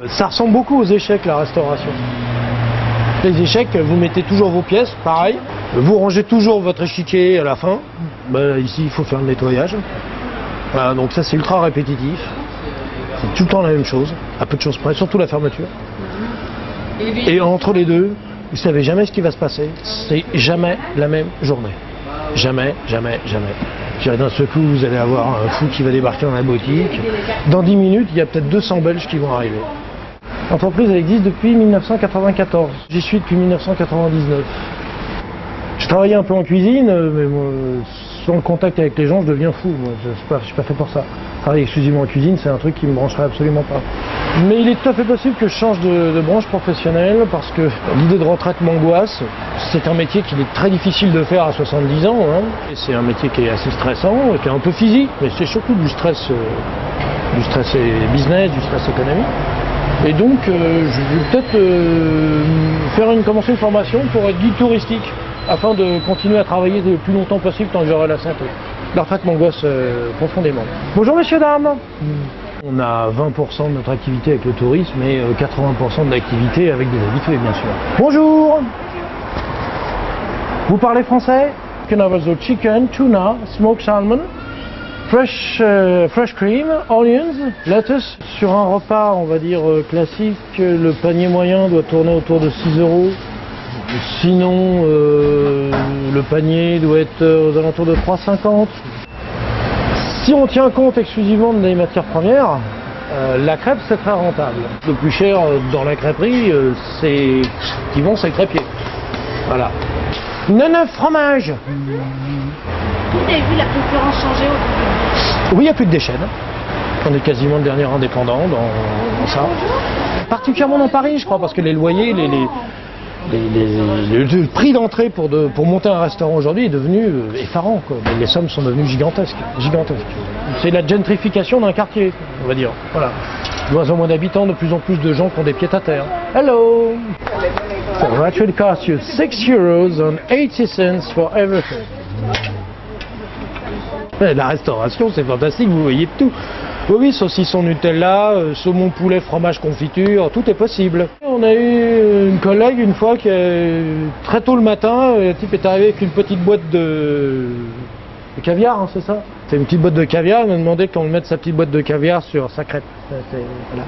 Ça ressemble beaucoup aux échecs, la restauration. Les échecs, vous mettez toujours vos pièces, pareil. Vous rangez toujours votre échiquier à la fin. Ben, ici, il faut faire le nettoyage. Voilà, donc ça, c'est ultra répétitif. C'est tout le temps la même chose, à peu de choses près, surtout la fermeture. Et entre les deux, vous ne savez jamais ce qui va se passer. C'est jamais la même journée. Jamais, jamais, jamais. D'un seul coup, vous allez avoir un fou qui va débarquer dans la boutique. Dans 10 minutes, il y a peut-être 200 Belges qui vont arriver. L'entreprise existe depuis 1994. J'y suis depuis 1999. Je travaillais un peu en cuisine, mais moi, sans le contact avec les gens, je deviens fou. Moi, je suis pas fait pour ça. Travailler exclusivement en cuisine, c'est un truc qui me brancherait absolument pas. Mais il est tout à fait possible que je change de branche professionnelle parce que l'idée de retraite m'angoisse. C'est un métier qu'il est très difficile de faire à 70 ans. Hein. C'est un métier qui est assez stressant, qui est un peu physique, mais c'est surtout du stress business, du stress économique. Et donc, je vais peut-être commencer une formation pour être guide touristique, afin de continuer à travailler le plus longtemps possible tant que j'aurai la santé. La retraite m'angoisse profondément. Bonjour messieurs, dames. On a 20% de notre activité avec le tourisme et 80% de l'activité avec des habitués, bien sûr. Bonjour. Vous parlez français? Can I have the chicken, tuna, smoked salmon, fresh cream, onions, lettuce. Sur un repas, on va dire classique, le panier moyen doit tourner autour de 6 €. Sinon, le panier doit être aux alentours de 3,50 €. Si on tient compte exclusivement des matières premières, la crêpe c'est très rentable. Le plus cher dans la crêperie, c'est le crêpier. Voilà. 9 fromage. Vous avez vu la concurrence changer au début? Oui, il n'y a plus que des chaînes. On est quasiment le dernier indépendant dans ça. Particulièrement dans Paris, je crois, parce que les loyers, le prix d'entrée pour monter un restaurant aujourd'hui est devenu effarant, quoi. Les sommes sont devenues gigantesques. C'est la gentrification d'un quartier, on va dire. Voilà. De moins en moins d'habitants, de plus en plus de gens qui ont des pieds à terre. Hello! So that should cost you 6,80 € for everything. La restauration, c'est fantastique, vous voyez tout. Oui, saucisson Nutella, saumon poulet, fromage, confiture, tout est possible. On a eu une collègue une fois qui, très tôt le matin, le type est arrivé avec une petite boîte de caviar, hein, c'est ça? C'est une petite boîte de caviar, il m'a demandé qu'on mette sa petite boîte de caviar sur sa crêpe. Voilà.